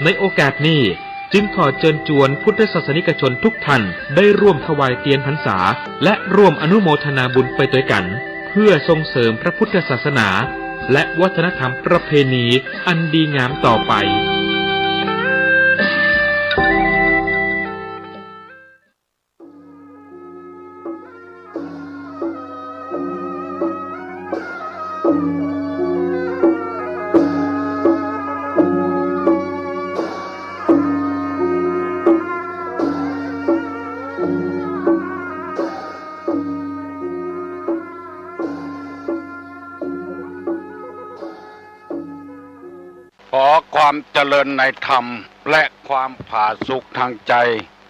ในโอกาสนี้จึงขอเชิญชวนพุทธศาสนิกชนทุกท่านได้ร่วมถวายเทียนพรรษาและร่วมอนุโมทนาบุญไปด้วยกันเพื่อส่งเสริมพระพุทธศาสนาและวัฒนธรรมประเพณีอันดีงามต่อไปขอความเจริญในธรรมและความผาสุกทางใจ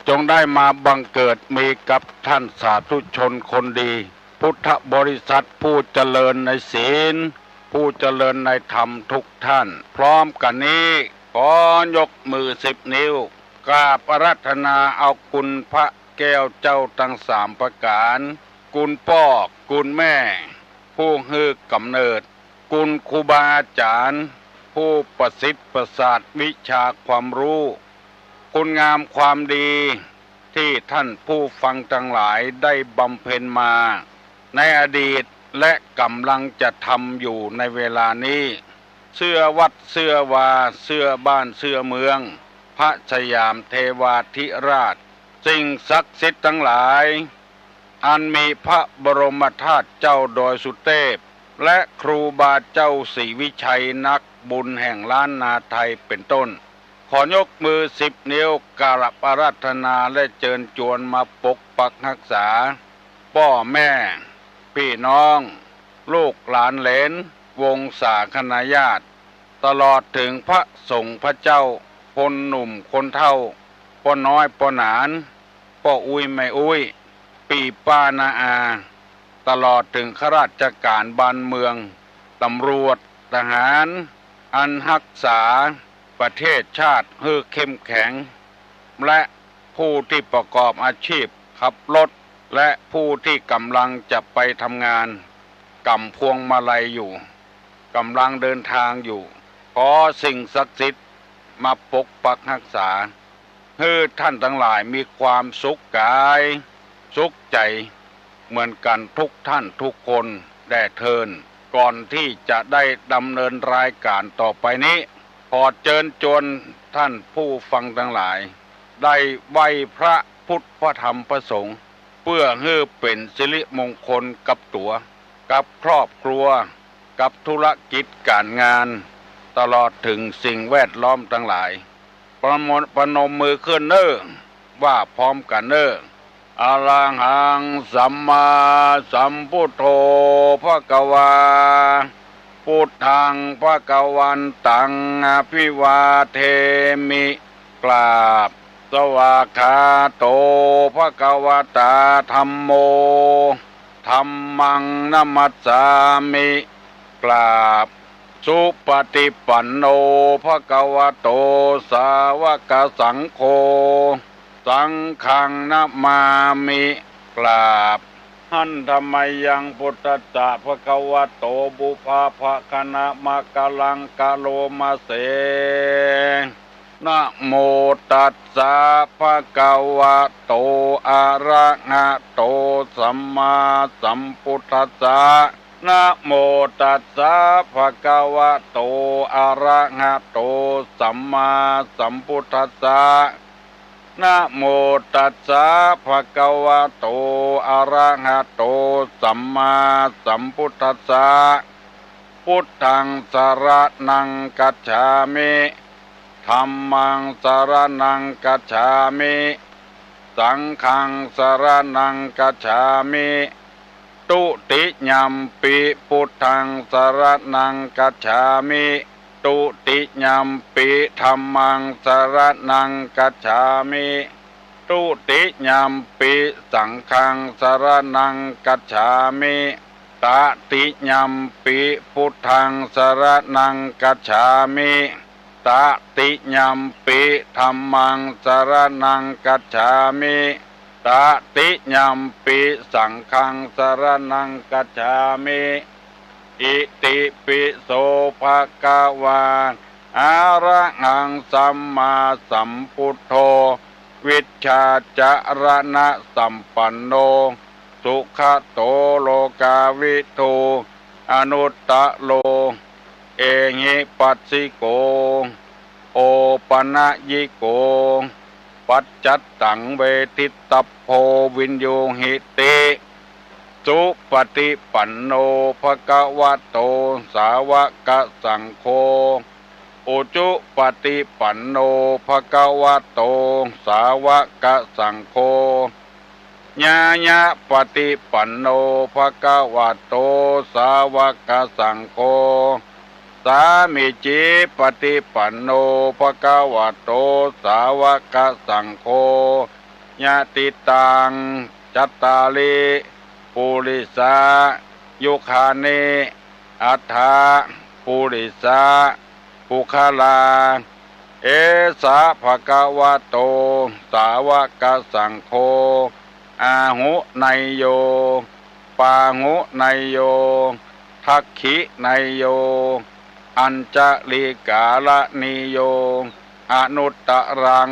จงได้มาบังเกิดมีกับท่านสาธุชนคนดีพุทธบริษัทผู้เจริญในศีลผู้เจริญในธรรมทุกท่านพร้อมกันนี้ขอยกมือ10 นิ้วกราบอาราธนาเอาคุณพระแก้วเจ้าทั้ง3ประการคุณพ่อคุณแม่ผู้ให้กำเนิดคุณครูบาอาจารย์ผู้ประสิทธิ์ประสาทวิชาความรู้คุณงามความดีที่ท่านผู้ฟังทั้งหลายได้บำเพ็ญมาในอดีตและกำลังจะทำอยู่ในเวลานี้เสื้อวัดเสื้อวาเสื้อบ้านเสื้อเมืองพระสยามเทวาธิราชสิ่งศักดิ์สิทธิ์ทั้งหลายอันมีพระบรมธาตุเจ้าดอยสุเทพและครูบาเจ้าศรีวิชัยนักบุญแห่งล้านนาไทยเป็นต้นขอยกมือ10 นิ้วกราบอาราธนาและเชิญชวนมาปกปักรักษาพ่อแม่พี่น้องลูกหลานเหลนวงศาคณาญาติตลอดถึงพระสงฆ์พระเจ้าคนหนุ่มคนเฒ่าพ่อน้อยพ่อหนานพ่ออุ้ยไม่อุ้ยปีป้านาอาตลอดถึงข้าราชการบ้านเมืองตำรวจทหารอันรักษาประเทศชาติให้เข้มแข็งและผู้ที่ประกอบอาชีพขับรถและผู้ที่กำลังจะไปทำงานกำพวงมาลัยอยู่กำลังเดินทางอยู่ขอสิ่งศักดิ์สิทธิ์มาปกปักรักษาให้ท่านทั้งหลายมีความสุขกายสุขใจเหมือนกันทุกท่านทุกคนแด่เทินก่อนที่จะได้ดำเนินรายการต่อไปนี้ขอเชิญชวนท่านผู้ฟังทั้งหลายได้ไหว้พระพุทธพระธรรมพระสงฆ์เพื่อให้เป็นสิริมงคลกับตัวกับครอบครัวกับธุรกิจการงานตลอดถึงสิ่งแวดล้อมทั้งหลายประนมมือขึ้นเน้อว่าพร้อมกันเน้ออะระหังสัมมาสัมพุทโธภควาพุทธังภควันตังอภิวาเทมิกราบสวากขาโตภควตาธัมโมธัมมังนัมมัสสามิกราบสุปฏิปันโนภควโตสาวกสังโฆสังฆังนะมามิกราบหันธรรมยังพุทธัสสะภะคะวะโตบุพาภคณะมะกะลังกะโลมาเสนะโมตัสสะภะคะวะโตอะระหะโตสัมมาสัมพุทธัสสะนะโมตัสสะภะคะวะโตอะระหะโตสัมมาสัมพุทธัสสะนะโมตัสสะภะคะวะโตอะระหะโตสัมมาสัมพุทธัสสะพุทธังสรณังคัจฉามิธัมมังสรณังคัจฉามิสังฆังสรณังคัจฉามิตุติยัมปิพุทธังสรณังคัจฉามิตุติยัมปิธัมมังสรณังคัจฉามิตุติยัมปิสังฆังสรณังคัจฉามิตติยัมปิพุทธังสรณังคัจฉามิตติยัมปิธัมมังสรณังคัจฉามิตติยัมปิสังฆังสรณังคัจฉามิอิติปิโสภะคะวะ อะระหังสัมมาสัมพุทโธวิชชาจารณะสัมปันโนสุขโตโลกาวิทูอนุตตะโลเอหิปัสสิโกโอปนะยิโกปัจจัตตังเวทิตตโพวินโยหิติสุปฏิปันโนภควโตสาวกสังโฆอุจุปฏิปันโนภควโตสาวกสังโฆญาญาปฏิปันโนภควโตสาวกสังโฆสามิจิปฏิปันโนภควโตสาวกสังโฆญาติตังจัตตาลิปุริสายุคาเนอัฏฐาปุริสาปุคลาเอสะภะคะวะโตสาวกสังโฆอาหุไนโยปาหุไนโยทักขิไนโยอัญจลิกาลนิโยอนุตตรัง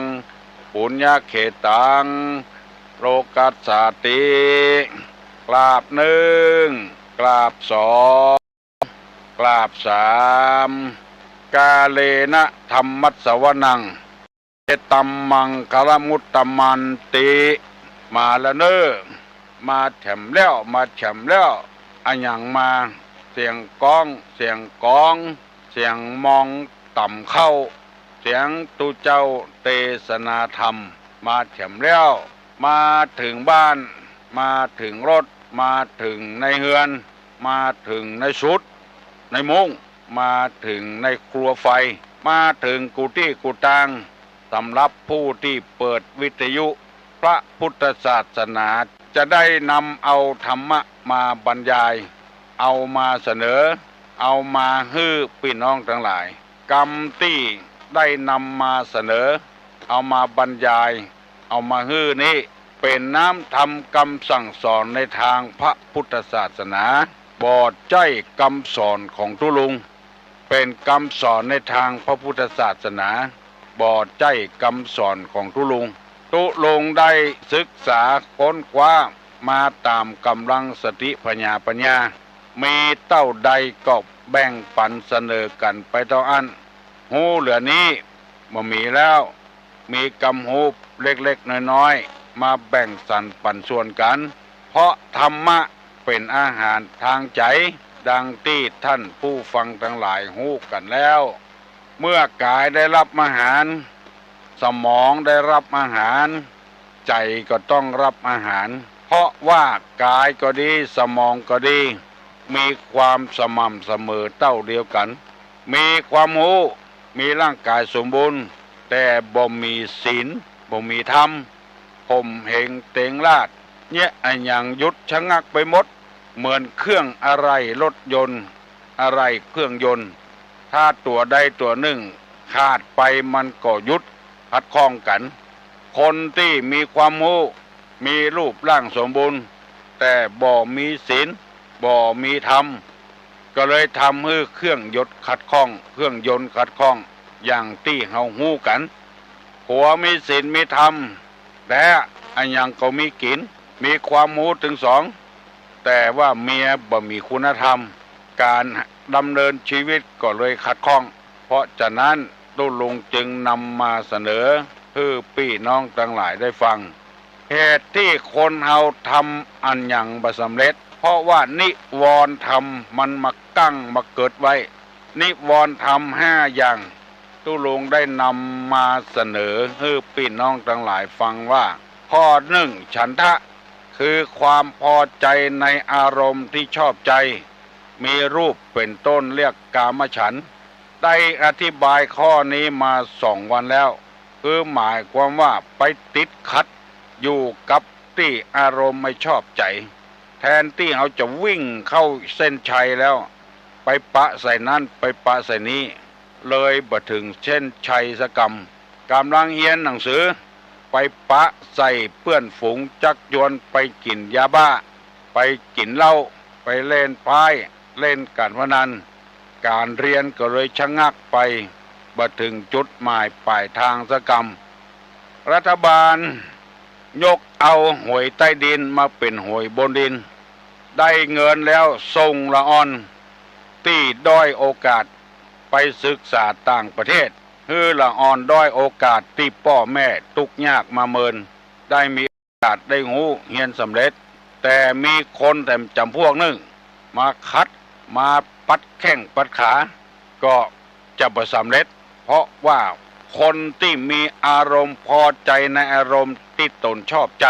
ปุญญเขตังโลกัสสติกราบหนึ่งกราบสองกราบสามกาเลนะธรรมัสสวนังเอตัมมังคลมุตตมันติมาแล้วเนอมาแถมแล้วมาแถมแล้วอันยังมาเสียงก้องเสียงก้องเสียงมองต่ำเข้าเสียงตุเจ้าเทศนาธรรมมาแถมแล้วมาถึงบ้านมาถึงรถมาถึงในเฮือนมาถึงในชุดในมุ้งมาถึงในครัวไฟมาถึงกุฏิกุฏังสำหรับผู้ที่เปิดวิทยุพระพุทธศาสนาจะได้นำเอาธรรมะมาบรรยายเอามาเสนอเอามาฮื้อพี่น้องทั้งหลายกรรมที่ได้นำมาเสนอเอามาบรรยายเอามาฮื้อนี้เป็นน้ำธรรมคำสั่งสอนในทางพระพุทธศาสนาบอดใจคำสอนของทุลุงเป็นคำสอนในทางพระพุทธศาสนาบอดใจคำสอนของทุลุงได้ศึกษาค้นคว้ามาตามกำลังสติปัญญามีเต้าใดก็แบ่งปันเสนอกันไปเท่าอันหูเหลือนี้บ่มีแล้วมีกำหูเล็กๆน้อยๆมาแบ่งสรรปันส่วนกันเพราะธรรมะเป็นอาหารทางใจดังที่ท่านผู้ฟังทั้งหลายหูกันแล้วเมื่อกายได้รับอาหารสมองได้รับอาหารใจก็ต้องรับอาหารเพราะว่ากายก็ดีสมองก็ดีมีความสม่ำเสมอเท่าเดียวกันมีความรู้มีร่างกายสมบูรณ์แต่บ่มีศีลบ่มีธรรมผมเหงเตงลาดเนี่ยอันยังยุดชะงักไปหมดเหมือนเครื่องอะไรรถยนต์อะไรเครื่องยนต์ถ้าตัวใดตัวหนึ่งขาดไปมันก็ยุดขัดข้องกันคนที่มีความรู้มีรูปร่างสมบูรณ์แต่บ่มีศีลบ่มีธรรมก็เลยทำให้เครื่องยนต์ขัดข้องเครื่องยนต์ขัดข้องอย่างที่เฮาฮู้กันผัวมีศีลมีธรรมแต่อันยังก็มีกินมีความรู้ถึงสองแต่ว่าเมียบ่มีคุณธรรมการดำเนินชีวิตก็เลยขัดข้องเพราะฉะนั้นตุลุงจึงนำมาเสนอเพื่อพี่น้องทั้งหลายได้ฟังเหตุที่คนเฮาทำอันยังบ่สำเร็จเพราะว่านิวรณ์ธรรมมันมากั้งมาเกิดไว้นิวรณ์ธรรม5อย่างตุลุงได้นำมาเสนอให้พี่น้องทั้งหลายฟังว่าข้อ1ฉันทะคือความพอใจในอารมณ์ที่ชอบใจมีรูปเป็นต้นเรียกกามฉันท์ได้อธิบายข้อนี้มา2 วันแล้วคือหมายความว่าไปติดขัดอยู่กับที่อารมณ์ไม่ชอบใจแทนที่เขาจะวิ่งเข้าเส้นชัยแล้วไปปะใส่นั่นไปปะใส่นี้เลยบ่ถึงเส้นชัยสกรรมกำลังเรียนหนังสือไปปะใส่เพื่อนฝูงจักยวนไปกินยาบ้าไปกินเหล้าไปเล่นไพ่เล่นการพนันการเรียนก็เลยชะงักไปบ บ่ถึงจุดหมายปลายทางสกรรมรัฐบาลยกเอาหวยใต้ดินมาเป็นหวยบนดินได้เงินแล้วส่งละอ่อนที่ด้อยโอกาสไปศึกษาต่างประเทศคือละอ่อนด้อยโอกาสที่พ่อแม่ทุกข์ยากมาเมินได้มีโอกาสได้หูเรียนสำเร็จแต่มีคนแต่จำพวกหนึ่งมาคัดมาปัดแข้งปัดขาก็จะบ่สำเร็จเพราะว่าคนที่มีอารมณ์พอใจในอารมณ์ที่ตนชอบใจ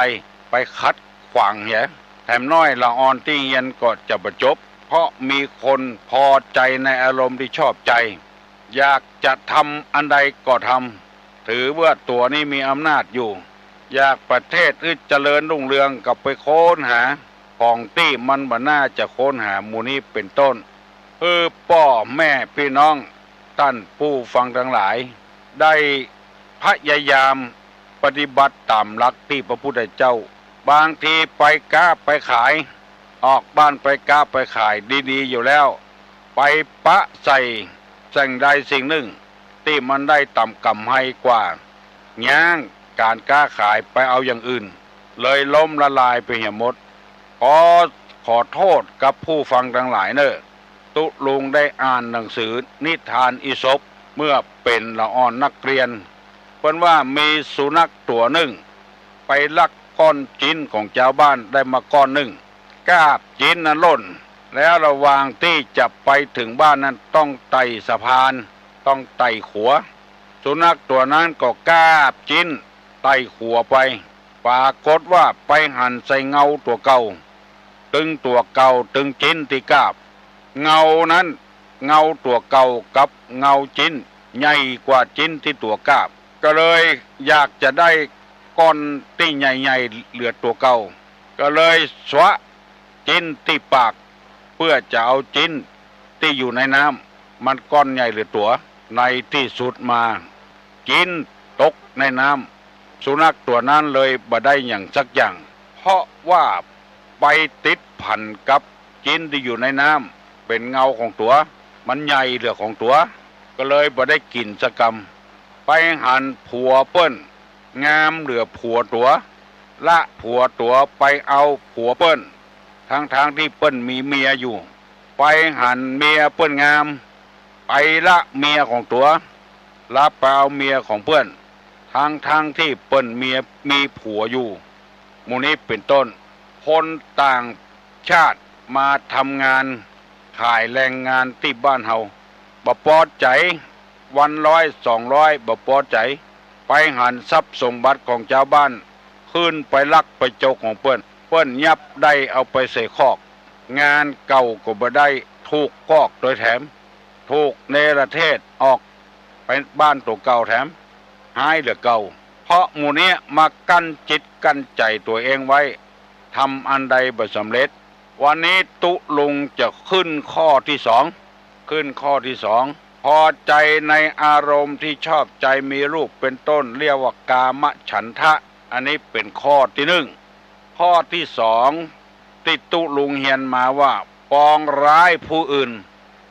ไปคัดขวางเหี้ยแถมน้อยละอ่อนที่เรียนก็จะบ่จบเพราะมีคนพอใจในอารมณ์ที่ชอบใจอยากจะทำอันใดก็ทำถือว่าตัวนี้มีอำนาจอยู่อยากประเทศที่เจริญรุ่งเรืองกับไปค้นหาของที่มันบ่น่าจะค้นหาหมู่นี้เป็นต้นพ่อแม่พี่น้องท่านผู้ฟังทั้งหลายได้พยายามปฏิบัติตามหลักที่พระพุทธเจ้าบางทีไปค้าไปขายออกบ้านไปค้าไปขายดีๆอยู่แล้วไปปะใส่สิ่งใดสิ่งหนึ่งที่มันได้ต่ำกำให้กว่าย่างการค้าขายไปเอาอย่างอื่นเลยล้มละลายไปเหี่ยหมดขอโทษกับผู้ฟังทั้งหลายเนอะตุลุงได้อ่านหนังสือนิทานอีสปเมื่อเป็นละอ่อนนักเรียนเพิ่นว่ามีสุนัขตัวหนึ่งไปลักก้อนจินของชาวบ้านได้มาก้อนหนึ่งกาบจินนั้นหล่นแล้วระหว่างที่จะไปถึงบ้านนั้นต้องไต่สะพานต้องไต่ขัวสุนัขตัวนั้นก็กาบจินไต่ขัวไปปรากฏว่าไปหันใส่เงาตัวเก่าตึงตัวเก่าตึงจินที่กาบเงานั้นเงาตัวเก่ากับเงาจินใหญ่กว่าจินที่ตัวกาบก็เลยอยากจะได้ก้อนที่ใหญ่ๆเหลือตัวเก่าก็เลยสวะจินที่ปากเพื่อจะเอาจินที่อยู่ในน้ำมันก้อนใหญ่เหลือตัวในที่สุดมาจินตกในน้ำสุนัขตัวนั้นเลยบ่ได้อย่างสักอย่างเพราะว่าไปติดพันกับจินที่อยู่ในน้ำเป็นเงาของตัวมันใหญ่เหลือของตัวก็เลยบ่ได้กินสักกำไปหันผัวเปิ้นงามเหลือผัวตัวละผัวตัวไปเอาผัวเปิ้นทางที่เปิ้นมีเมียอยู่ไปหันเมียเปิ้นงามไปละเมียของตัวละไปเอาเมียของเปิ้นทางที่เปิ้นเมียมีผัวอยู่หมู่นี้เป็นต้นคนต่างชาติมาทำงานขายแรงงานที่บ้านเฮาบ่พอใจวัน100-200บ่พอใจไปหันทรัพย์สมบัติของชาวบ้านขึ้นไปลักไปโจกของเปิ้นยับได้เอาไปใส่คอกงานเก่าก็บ่ได้ถูกกอกโดยแถมถูกเนรเทศออกไปบ้านตัวเก่าแถมหายเหลือเก่าเพราะหมู่นี้มากั้นจิตกั้นใจตัวเองไว้ทำอันใดบ่สำเร็จวันนี้ตุลุงจะขึ้นข้อที่สองพอใจในอารมณ์ที่ชอบใจมีรูปเป็นต้นเรียกว่ากามฉันทะอันนี้เป็นข้อที่หนึ่งข้อที่สองที่ตุลุงเฮียนมาว่าปองร้ายผู้อื่น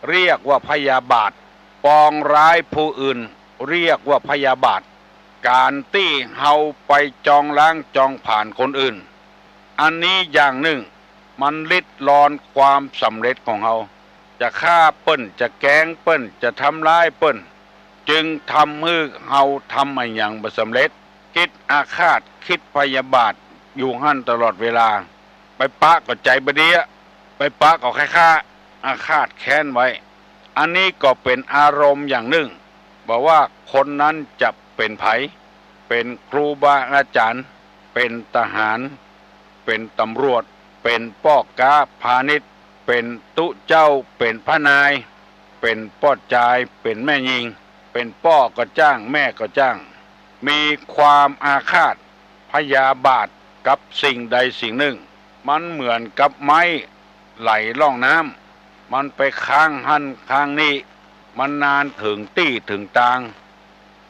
เรียกว่าพยาบาทปองร้ายผู้อื่นเรียกว่าพยาบาทการที่เฮาไปจองล้างจองผ่านคนอื่นอันนี้อย่างหนึ่งมันลิดรอนความสำเร็จของเฮาจะฆ่าเปิ้นจะแกล้งเปิ้นจะทำร้ายเปิ้นจึงทำให้เฮาทำอะไรอย่างบ่สำเร็จคิดอาฆาตคิดพยาบาทอยู่หั่นตลอดเวลาไปปะก็ใจบ่ดีไปปะก็ฆ่าอาฆาตแค้นไว้อันนี้ก็เป็นอารมณ์อย่างหนึ่งบอกว่าคนนั้นจะเป็นไผเป็นครูบาอาจารย์เป็นทหารเป็นตำรวจเป็นป้อกาพาณิชย์เป็นตุเจ้าเป็นพระนายเป็นป้อจายเป็นแม่ยิงเป็นป้อก็จ้างแม่ก็จ้างมีความอาฆาตพยาบาทกับสิ่งใดสิ่งหนึ่งมันเหมือนกับไม้ไหลล่องน้ำมันไปค้างหันค้างนี้มันนานถึงตี้ถึงตาง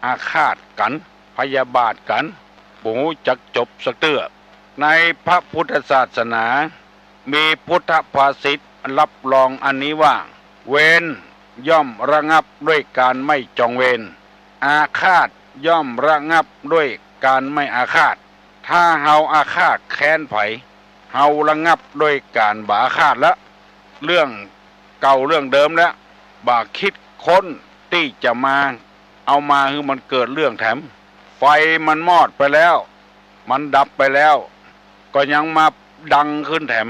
อาฆาตกันพยาบาทกันบ่ฮู้จักจบสักเตื้อในพระพุทธศาสนามีพุทธภาษิตรับรองอันนี้ว่าเวร ย่อมระงับด้วยการไม่จองเวรอาฆาตย่อมระงับด้วยการไม่อาฆาตถ้าเฮาอาฆาตแค้นไผเฮาระงับด้วยการบ่อาฆาตละเรื่องเก่าเรื่องเดิมแล้วบ่าคิดค้นที่จะมาเอามาคือมันเกิดเรื่องแถมไฟมันมอดไปแล้วมันดับไปแล้วก็ยังมาดังขึ้นแถม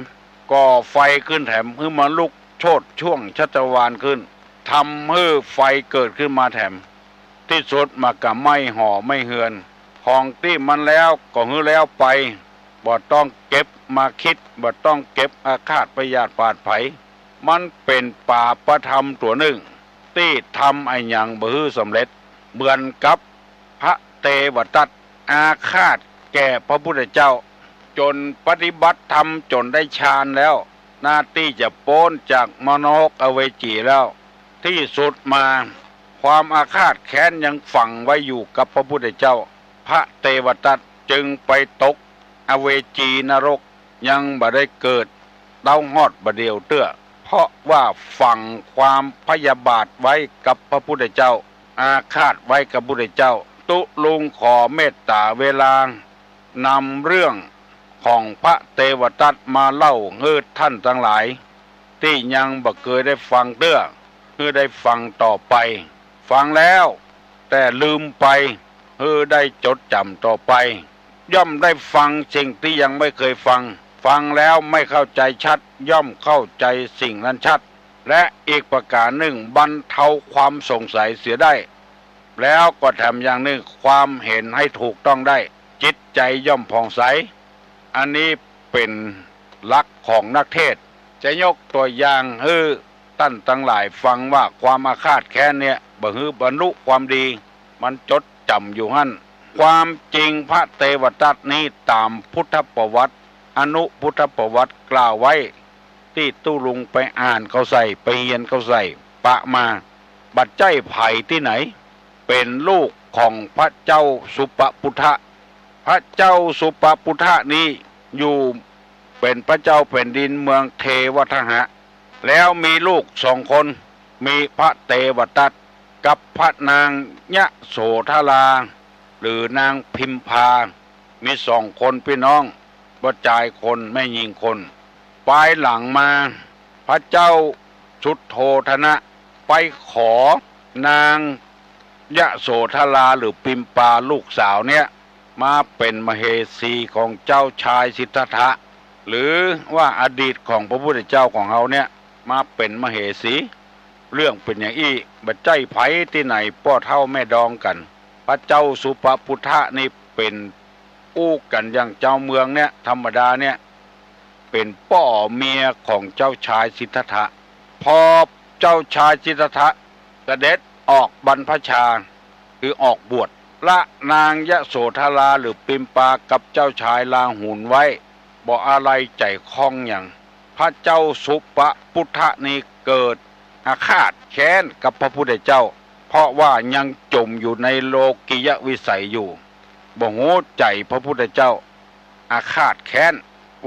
ก่อไฟขึ้นแถมคือมันลุกโชติช่วงชัชวาลขึ้นทำให้ไฟเกิดขึ้นมาแถมที่สุดมากับไม่ห่อไม่เหือนของที่มันแล้วก็ฮือแล้วไปบ่ต้องเก็บมาคิดบ่ต้องเก็บอาฆาตพยาธิปาดไผมันเป็นป่าประธรรมตัวหนึ่งที่ทำไอ้หยังบ่ฮือสำเร็จเหมือนกับพระเทวทัตอาฆาตแก่พระพุทธเจ้าจนปฏิบัติธรรมจนได้ฌานแล้วหน้าที่จะโป้นจากมโนกอเวจีแล้วที่สุดมาความอาฆาตแค้นยังฝังไว้อยู่กับพระพุทธเจ้าพระเทวทัตจึงไปตกอเวจีนรกยังบ่ได้เกิดเต้าหอดบ่เดียวเตื้อเพราะว่าฝังความพยาบาทไว้กับพระพุทธเจ้าอาฆาตไว้กับพระพุทธเจ้าตุลุงขอเมตตาเวลานำเรื่องของพระเทวทัตมาเล่าให้ท่านทั้งหลายที่ยังบ่เคยได้ฟังเตื้อคือได้ฟังต่อไปฟังแล้วแต่ลืมไปได้จดจำต่อไปย่อมได้ฟังสิ่งที่ยังไม่เคยฟังฟังแล้วไม่เข้าใจชัดย่อมเข้าใจสิ่งนั้นชัดและอีกประการหนึ่งบรรเทาความสงสัยเสียได้แล้วก็ทำอย่างหนึ่งความเห็นให้ถูกต้องได้จิตใจย่อมผ่องใสอันนี้เป็นหลักของนักเทศน์จะยกตัวอย่างให้ท่านทั้งหลายฟังว่าความอาฆาตแค้นเนี่ยบ่ฮือบรรลุความดีมันจดจำอยู่หั่นความจริงพระเทวทัตนี้ตามพุทธประวัติอนุพุทธประวัติกล่าวไว้ที่ตู้ลุงไปอ่านเขาใส่ไปเรียนเขาใส่ปะมาบัดใจไผ่ที่ไหนเป็นลูกของพระเจ้าสุปปุถะพระเจ้าสุปปุถะนี้อยู่เป็นพระเจ้าแผ่นดินเมืองเทวทหะแล้วมีลูกสองคนมีพระเทวทัตกับพระนางยะโสธราหรือนางพิมพามีสองคนพี่น้องบ่จ่ายคนไม่ยิงคนปลายหลังมาพระเจ้าสุโธธนะไปขอนางยะโสธราหรือพิมพาลูกสาวเนี่ยมาเป็นมเหสีของเจ้าชายสิทธัตถะหรือว่าอดีตของพระพุทธเจ้าของเขาเนี่ยมาเป็นมเหสีเรื่องเป็นอย่างอี้บัดใจไผที่ไหนพ่อเท่าแม่ดองกันพระเจ้าสุปปุถะนี่เป็นอู้กันอย่างเจ้าเมืองเนี่ยธรรมดาเนี่ยเป็นป่อเมียของเจ้าชายสิทธัตถะพอเจ้าชายสิทธัตถะเสด็จออกบรรพชาคือออกบวชละนางยะโสธราหรือปิมปากับเจ้าชายลาหุนไว้บอกอะไรใจคล้องอย่างพระเจ้าสุปปุถะนี้เกิดอาฆาตแค้นกับพระพุทธเจ้าเพราะว่ายังจมอยู่ในโลกิยวิสัยอยู่บ่โหใจพระพุทธเจ้าอาฆาตแค้น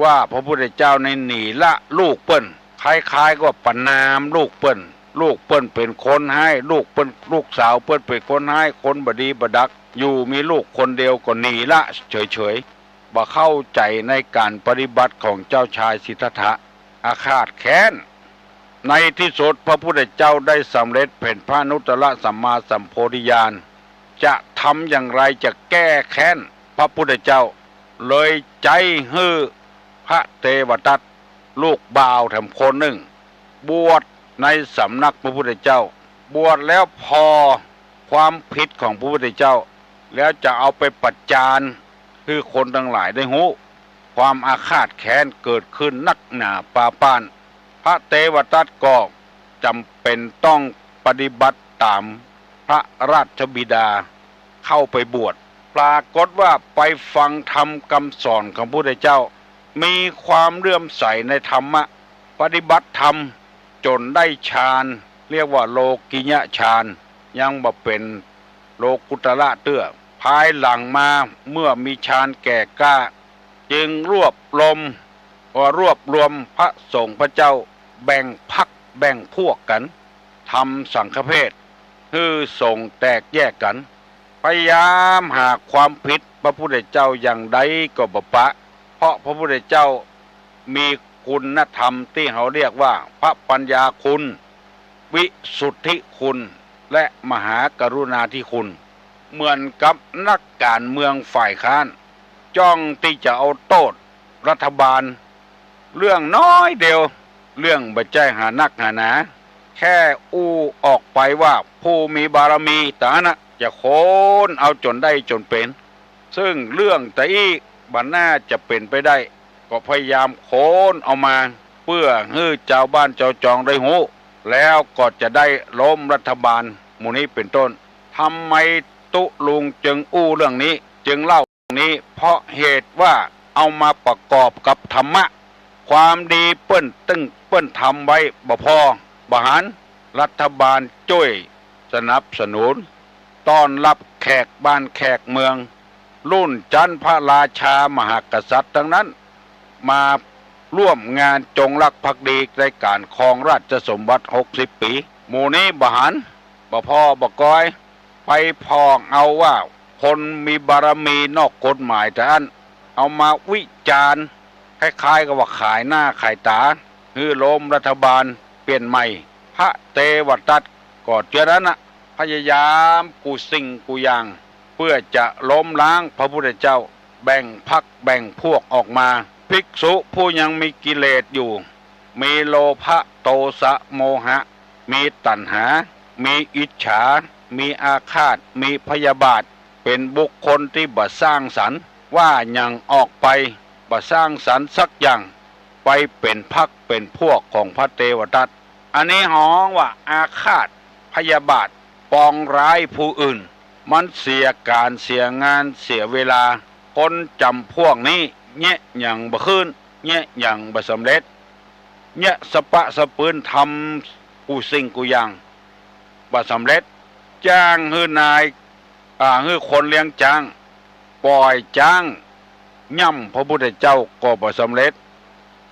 ว่าพระพุทธเจ้าในหนีละลูกเปิ้นคล้ายๆก็ประนามลูกเปิ้นเป็นคนให้ลูกเปิ้นลูกสาวเปิ้นเป็นคนให้คนบดีบดักอยู่มีลูกคนเดียวก็หนีละเฉยๆบ่เข้าใจในการปฏิบัติของเจ้าชายสิทธัตถะอาฆาตแค้นในที่สุดพระพุทธเจ้าได้สำเร็จเป็นพระอนุตตรสัมมาสัมโพธิญาณจะทำอย่างไรจะแก้แค้นพระพุทธเจ้าเลยใจฮือพระเทวทัตลูกบ่าวแถมคนหนึ่งบวชในสำนักพระพุทธเจ้าบวชแล้วพอความผิดของพระพุทธเจ้าแล้วจะเอาไปประจานคือคนทั้งหลายได้หูความอาฆาตแค้นเกิดขึ้นนักหนาปาป้านพระเทวทัตก็จำเป็นต้องปฏิบัติตามพระราชบิดาเข้าไปบวชปรากฏว่าไปฟังธรรมคำสอนของพระพุทธเจ้ามีความเลื่อมใสในธรรมะปฏิบัติธรรมจนได้ฌานเรียกว่าโลกิยฌานยังบ่เป็นโลกุตระเตื้อภายหลังมาเมื่อมีฌานแก่กล้าจึงรวบรวมพระสงฆ์พระเจ้าแบ่งพรรคแบ่งพวกกันท ทำสังฆเพศคือส่งแตกแยกกันพยายามหาความผิดพระพุทธเจ้าอย่างใดก็บ่ปะเพราะพระพุทธเจ้ามีคุณธรรมที่เขาเรียกว่าพระปัญญาคุณวิสุทธิคุณและมหากรุณาธิคุณเหมือนกับนักการเมืองฝ่ายค้านจ้องที่จะเอาโทษรัฐบาลเรื่องน้อยเดียวเรื่องบัจจัยหานักหาหนาแค่อู้ออกไปว่าผู้มีบารมีแต่นะจะโค่นเอาจนได้จนเป็นซึ่งเรื่องแต่อีบันน่าจะเป็นไปได้ก็พยายามโค่นเอามาเพื่อให้เจ้าบ้านเจ้าจองได้หูแล้วก็จะได้ล้มรัฐบาลหมู่นี้เป็นต้นทำไมตุลุงจึงอู้เรื่องนี้จึงเล่าเรื่องนี้เพราะเหตุว่าเอามาประกอบกับธรรมะความดีเปิ้นทำไว้บ่พอบหารรัฐบาลช่วยสนับสนุนต้อนรับแขกบ้านแขกเมืองรุ่นจันทร์พระราชามหากษัตริย์ทั้งนั้นมาร่วมงานจงรักภักดีในการครองราชสมบัติ60 ปีหมู่นี้บหารบ่พอบ่ก้อยไปพองเอาว่าคนมีบารมีนอกกฎหมายแต่อันเอามาวิจารณ์คล้ายๆกับว่าขายหน้าขายตาฮือล้มรัฐบาลเปลี่ยนใหม่พระเทวทัตก็เจอนั้นนะพยายามกูสิ่งกูอย่างเพื่อจะล้มล้างพระพุทธเจ้าแบ่งพรรคแบ่งพวกออกมาภิกษุผู้ยังมีกิเลสอยู่มีโลภะโทสะโมหะมีตัณหามีอิจฉามีอาฆาตมีพยาบาทเป็นบุคคลที่บ่สร้างสรรค์ว่ายังออกไปบ่สร้างสรรค์สักอย่างไปเป็นพรรคเป็นพวกของพระเทวทัตอันนี้ฮ้องว่าอาฆาตพยาบาทปองร้ายผู้อื่นมันเสียการเสียงานเสียเวลาคนจำพวกนี้แยะอย่างบ่ขึ้นแยะอย่างบ่สำเร็จแยะสปะสปืนทำกูสิ่งกูอย่างบ่สำเร็จจ้างฮื้อนายฮื้อคนเลี้ยงจ้างปล่อยจ้างย่ำพระพุทธเจ้าก็บ่สำเร็จ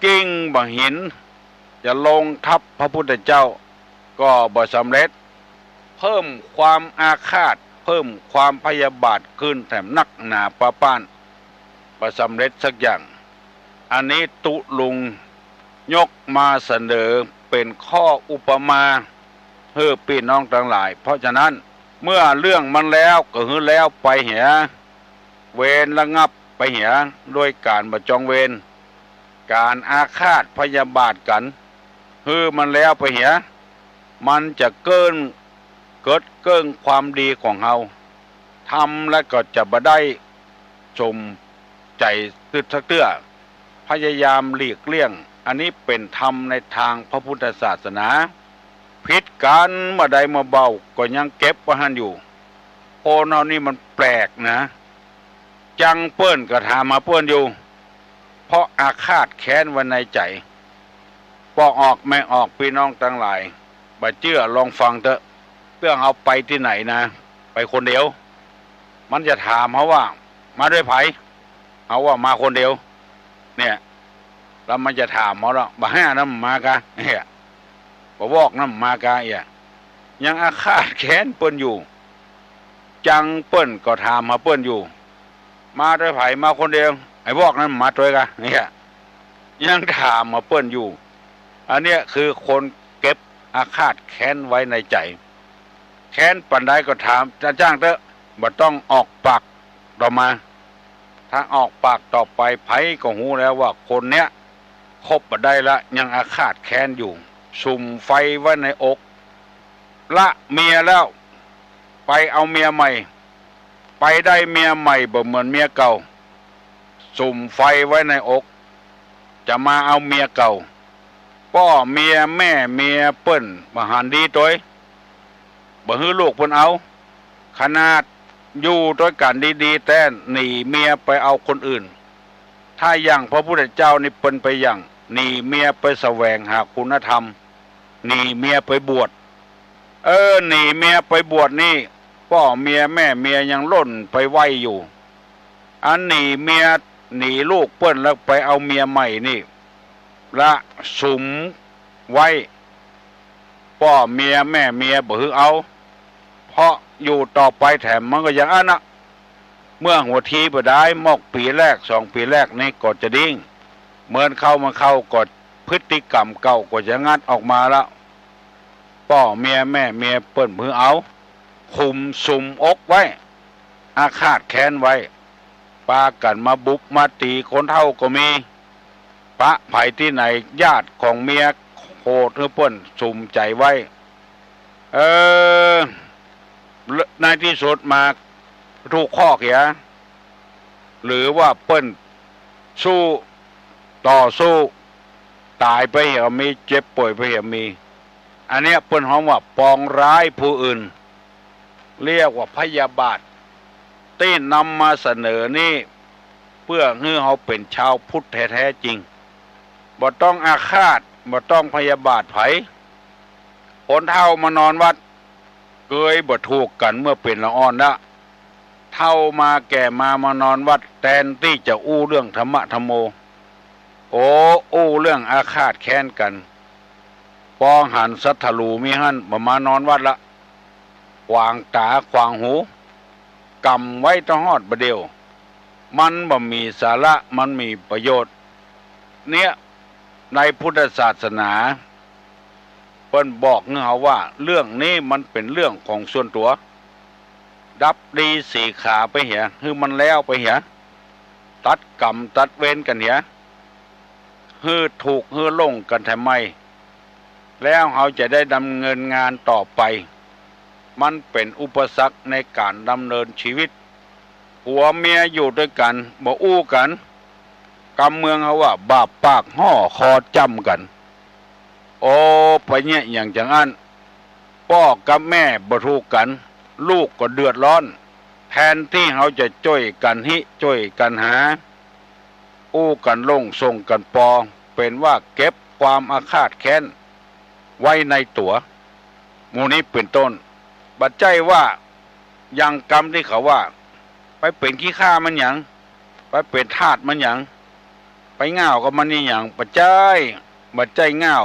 กิ้งบ่หินจะลงทับพระพุทธเจ้าก็บ่สำเร็จเพิ่มความอาฆาตเพิ่มความพยาบาทขึ้นแถมนักหนาป้าป้านบ่สำเร็จสักอย่างอันนี้ตุลุงยกมาเสนอเป็นข้ออุปมาเพื่อพี่น้องทั้งหลายเพราะฉะนั้นเมื่อเรื่องมันแล้วก็คือแล้วไปเหียเวรระงับไปเหียด้วยการบ่จองเวรการอาฆาตพยาบาทกันคือมันแล้วไปเหียมันจะเกินความดีของเฮาทำแล้วก็จะบ่ได้ชมใจตึดสักเตื้อพยายามหลีกเลี่ยงอันนี้เป็นธรรมในทางพระพุทธศาสนาผิดกันมาใดมาเบาก็ยังเก็บไว้หันอยู่โคนเฮานี่มันแปลกนะจังเปิ้นก็ถามมาเปิ้นอยู่เพราะอาฆาตแค้นไว้ในใจบอกออกไม่ออกพี่น้องทั้งหลายบ่เชื่อลองฟังเถอะเรื่องเอาไปที่ไหนนะไปคนเดียวมันจะถามเขาว่ามาด้วยไผเขาว่ามาคนเดียวเนี่ยแล้วมันจะถามเขาละบ่ห้าน้ำมากะเนี่ยบ่วอกน้ำมากะยังอาฆาตแค้นเปิ้นอยู่จังเปิ้นก็ถามมาเปิ้นอยู่มาด้วยไผมาคนเดียวไอ้วอกนั้นมาด้วยกะเนี่ยยังถามมาเปิ้นอยู่อันเนี้ยคือคนเก็บอาฆาตแค้นไว้ในใจแค้นปันใดก็ถามจะจ้างเถอะบ่ต้องออกปากต่อมาถ้าออกปากต่อไปไผก็หูแล้วว่าคนเนี้ยคบบ่ได้ละยังอาฆาตแค้นอยู่สุมไฟไว้ในอกละเมียแล้วไปเอาเมียใหม่ไปได้เมียใหม่บ่เหมือนเมียเก่าสุมไฟไว้ในอกจะมาเอาเมียเก่าพ่อเมียแม่เมียเปิ้นบ่หันดีตัวบ่ฮื้อลูกเพิ่นเอาขนาดอยู่ด้วยกันดีๆแต่หนีเมียไปเอาคนอื่นถ้าอย่างพระพุทธเจ้านี่เปิ้นไปอย่างหนีเมียไปแสวงหาคุณธรรมหนีเมียไปบวชหนีเมียไปบวชนี่พ่อเมียแม่เมียยังล่นไปไหวอยู่อันหนีเมียหนีลูกเปิ้นแล้วไปเอาเมียใหม่นี่ละสุมไว้ พ่อเมียแม่เมียบ่ฮือเอาเพราะอยู่ต่อไปแถมมันก็อย่างนั้นนะเมื่อหัวทีบ่ได้มอกปีแรก2 ปีแรกนี่ก็จะดิ้งเหมือนเข้ามาเข้าก็พฤติกรรมเก่าก็จะงัดออกมาแล้วพ่อเมียแม่เมียเปิ้นมือเอาคุมสุมอกไว้อาฆาตแค้นไว้ปากันมาบุกมาตีคนเฒ่าก็มีปะไผที่ไหนญาติของเมียโคตรเปิ้นสุมใจไว้ในที่สุดมาถูกข้อเขียหรือว่าเปิ้นสู้ต่อสู้ตายไปเหรอมีเจ็บป่วยไปเหรอมีอันเนี้ยเปิ้นฮ้องว่าปองร้ายผู้อื่นเรียกว่าพยาบาทที่นำมาเสนอนี่เพื่อให้เขาเป็นชาวพุทธแท้ๆจริงบ่ต้องอาฆาตบ่ต้องพยาบาทไผคนเฒ่ามานอนวัดเกยบ่ถูกกันเมื่อเป็นละอ่อนละเฒ่ามแก่มานอนวัดแทนที่จะอู้เรื่องธรรมะธรรมโมอู้เรื่องอาฆาตแค้นกันปองหันสัทธลูมีหั่นบ่มานอนวัดละขวางตาขวางหูกำไว้ตะฮอดบ่เดียวมันบ่มีสาระมันมีประโยชน์เนี่ยในพุทธศาสนาเพิ่นบอกเฮาว่าเรื่องนี้มันเป็นเรื่องของส่วนตัวดับดีสีขาไปเหียคือมันแล้วไปเหียตัดกรรมตัดเวรกันเหียฮือถูกฮือลงกันทำไมแล้วเขาจะได้ดำเนินงานต่อไปมันเป็นอุปสรรคในการดำเนินชีวิตผัวเมียอยู่ด้วยกันบ่อู้กันกำเมืองเขาว่าบาปปากห่อคอจำกันไปเนี่ยอย่างจังอันพ่อกับแม่บ่ถูกกันลูกก็เดือดร้อนแทนที่เขาจะช่วยกันช่วยกันหาอู้กันลงส่งกันปอเป็นว่าเก็บความอาฆาตแค้นไว้ในตัวหมู่นี้เป็นต้นบัดใจว่ายังกรรมที่เขาว่าไปเป็นขี้ข้ามันหยังไปเป็นทาสมันหยังไปง่าวกับมันนี่หยังบัดใจง่าว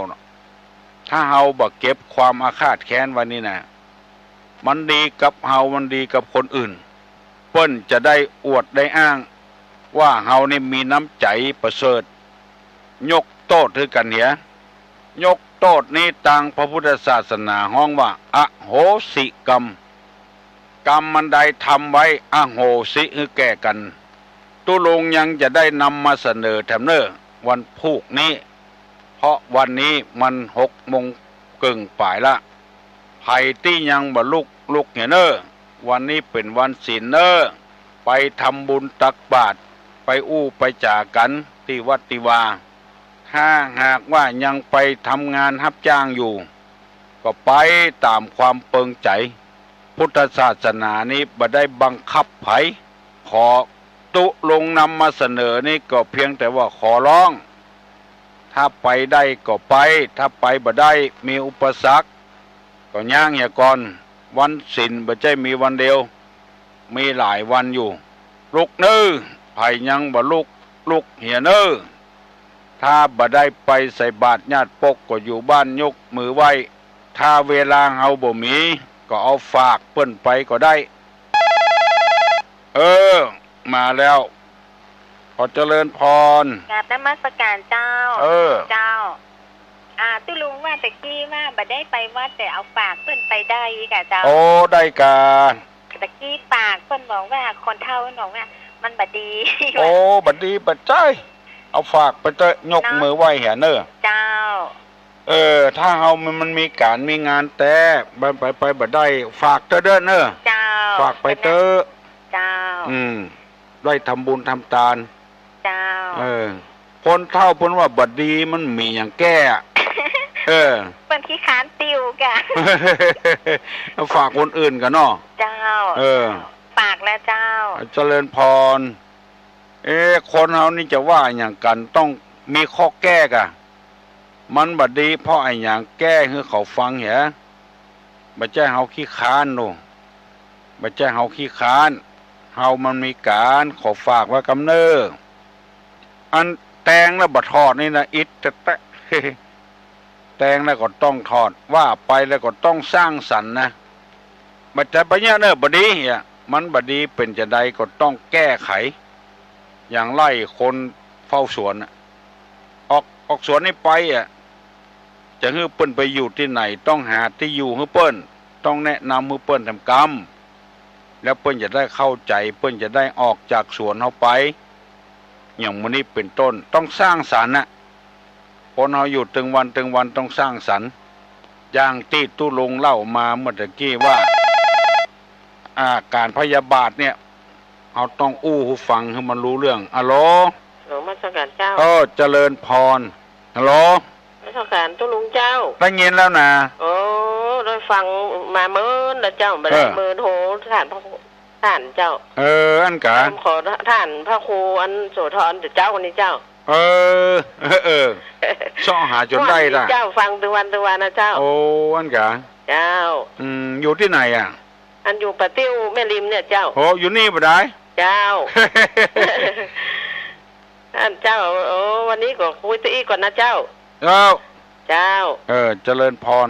ถ้าเฮาบ่เก็บความอาฆาตแค้นไว้นี่นะมันดีกับเฮามันดีกับคนอื่นเปิ้นจะได้อวดได้อ้างว่าเฮานี่มีน้ำใจประเสริฐยกโทษให้กันเหียยกโทษนี้ทางพระพุทธศาสนาฮ้องว่าอโหสิกรรมกรรมมันใดทำไว้อโหสิคือแก้กันตุลงยังจะได้นำมาเสนอแถมเนอวันพุกนี้เพราะวันนี้มัน6:30ป่ายละไผที่ยังบ่ลุกเหียเนอวันนี้เป็นวันศีลเนอไปทำบุญตักบาตรไปอู้ไปจ่ากันที่วัดติวาถ้าหากว่ายังไปทำงานรับจ้างอยู่ก็ไปตามความเปิงใจพุทธศาสนานี้บ่ได้บังคับไผขอตุลงนำมาเสนอนี่ก็เพียงแต่ว่าขอร้องถ้าไปได้ก็ไปถ้าไปบ่ได้มีอุปสรรคก็ย่างอย่าก่อนวันศีลบ่ใช่มีวันเดียวมีหลายวันอยู่ลุกเน้อไผยังบ่ลุกเหียเน้อถ้าบ่ได้ไปใส่บาตรญาติปกก็อยู่บ้านยกมือไหว้ถ้าเวลาเฮาบ่มีก็เอาฝากเปิ้นไปก็ได้มาแล้วขอเจริญพรกราบนมัสการเจ้าเจ้าตุลุงว่าตะกี้ว่าบ่ได้ไปวัดแต่เอาฝากเปิ้นไปได้กะเจ้าได้กะตะกี้ฝากเปิ้นบอกว่าคนเฒ่าบอกว่ามันบ่ดีบ่ดีบ่ใจเอาฝากไปเตะยกมือไหว้เหียเน้อเจ้าถ้าเฮามันมีการมีงานแต่ไปบ่ได้ฝากเตอเด้อเน้อเจ้าฝากไปเตอเจ้าได้ทำบุญทำทานเจ้าคนเฒ่าเพิ่นว่าบ่ดีมันมีหยังแก้เปิ้นขี้ค้านติวกะฝากคนอื่นกันเนาะเจ้าฝากแล้วเจ้าเจริญพรคนเฮานี่จะว่าหยังกันต้องมีข้อแก้กะมันบ่ดีเพราะไอ้หยังแก้ให้เขาฟังเหรอบ่ใช่เฮาขี้ค้านโนบ่ใช่เฮาขี้ค้านเฮามันมีการขอฝากไว้กำเนิดอันแตงแล้วบ่ทอดนี่นะอิดแตะ แต่งแล้วก็ต้องถอดว่าไปแล้วก็ต้องสร้างสรรค์นะบัดแต่ปัญญาเนอบดีอ่ะมันบดีเป็นจะใดก็ต้องแก้ไขอย่างไล่คนเฝ้าสวนออกสวนนี่ไปอ่ะจะให้เปิ้นไปอยู่ที่ไหนต้องหาที่อยู่ให้เปิ้นต้องแนะนำให้เปิ้นทำกรรมแล้วเปิ้นจะได้เข้าใจเปิ้นจะได้ออกจากสวนเขาไปอย่างมื้อนี้เป็นต้นต้องสร้างสรรค์น่ะคนเราอยู่ตึงวันต้องสร้างสรรค์อย่างที่ตู้ลงเล่ามาเมื่อตะกี้ว่าการพยาบาทเนี่ยเราต้องอู้หูฟังให้มันรู้เรื่องฮัลโหลหลวงมาสักการเจ้าเจริญพรฮัลโหลมาสักการตู้ลุงเจ้าได้ยินแล้วนะโอ้ได้ฟังมาเมื่อแล้วเจ้าไปเมื่อโทท่านพระท่านเจ้าอันกะขอท่านพระครูอันโสธรเจ้าคนนี้เจ้าซ่อหาจนได้ล่ะเจ้าฟังตัววันนะเจ้าโอ้อันกะเจ้าอยู่ที่ไหนอ่ะอันอยู่ปะติ้วแม่ริมเนี่ยเจ้าโอ้อยู่นี่ปะได้เจ้าท่านเจ้าโอ้วันนี้ก็คุยตัวอีกก่อนนะเจ้าเจ้าเจริญพร